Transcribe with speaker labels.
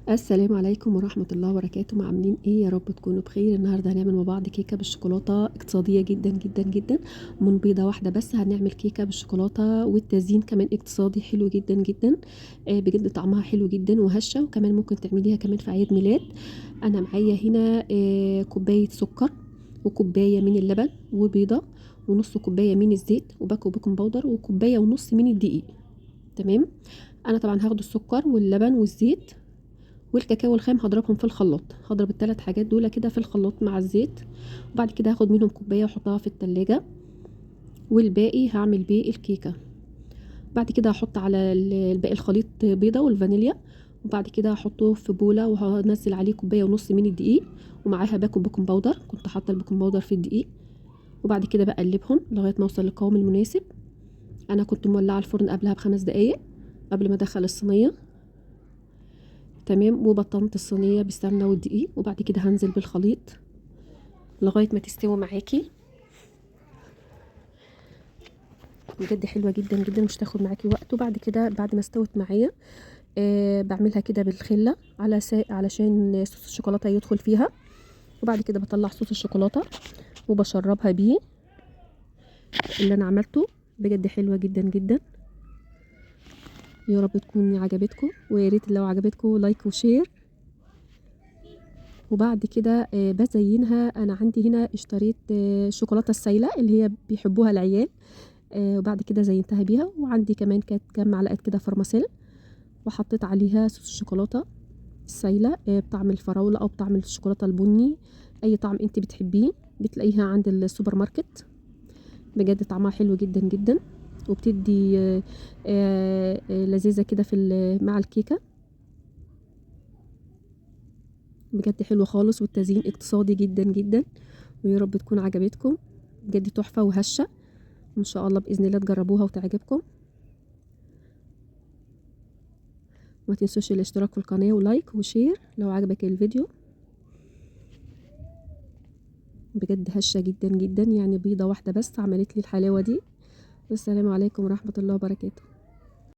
Speaker 1: السلام عليكم ورحمة الله وبركاته. عاملين ايه؟ يا رب تكونوا بخير. النهارده هنعمل مع بعض كيكة بالشوكولاتة اقتصادية جدا جدا جدا. من بيضة واحدة بس هنعمل كيكة بالشوكولاتة، والتزيين كمان اقتصادي حلو جدا جدا. بجد طعمها حلو جدا وهشة، وكمان ممكن تعمليها كمان في عيد ميلاد. انا معايا هنا كوباية سكر، وكوباية من اللبن، وبيضة، ونص كوباية من الزيت، وباكو بيكنج باودر، وكوباية ونص من الدقيق. تمام. انا طبعا هاخد السكر واللبن والزيت والكاكاو الخام، هضربهم في الخلاط. هضرب الثلاث حاجات دول كده في الخلاط مع الزيت، وبعد كده هاخد منهم كوبايه واحطها في التلاجة، والباقي هعمل بيه الكيكه. بعد كده هحط على الباقي الخليط بيضه والفانيليا، وبعد كده هحطه في بوله وهنزل عليه كوبايه ونص من الدقيق، ومعاها باكو بيكنج باودر. كنت حاطه البيكنج باودر في الدقيق، وبعد كده بقلبهم لغايه ما اوصل للقوام المناسب. انا كنت مولعه الفرن قبلها ب5 دقايق قبل ما ادخل الصينيه. تمام. وبطنت الصينيه بالسمنه والدقيق، وبعد كده هنزل بالخليط لغايه ما تستوي معاكي. بجد حلوه جدا جدا، مش تاخد معاكي وقت. وبعد كده بعد ما استوت معايا بعملها كده بالخله علشان صوص الشوكولاته يدخل فيها. وبعد كده بطلع صوص الشوكولاته وبشربها بيه اللي انا عملته. بجد حلوه جدا جدا. يا رب تكون عجبتكم، ويا ريت لو عجبتكم لايك وشير. وبعد كده بزينها. انا عندي هنا اشتريت شوكولاته السايله اللي هي بيحبوها العيال. وبعد كده زينتها بيها. وعندي كمان كانت كام معلقه كده فرماسيل، وحطيت عليها صوص الشوكولاته السايله بطعم الفراوله او بطعم الشوكولاته البني. اي طعم انت بتحبيه بتلاقيها عند السوبر ماركت. بجد طعمها حلو جدا جدا، وبتدي لذيذه كده مع الكيكه. بجد حلوه خالص، والتزيين اقتصادي جدا جدا. ويا رب تكون عجبتكم. بجد تحفه وهشه. ان شاء الله باذن الله تجربوها وتعجبكم. ما تنسوش الاشتراك في القناه ولايك وشير لو عجبك الفيديو. بجد هشه جدا جدا، يعني بيضه واحده بس عملت لي الحلاوه دي. والسلام عليكم ورحمه الله وبركاته.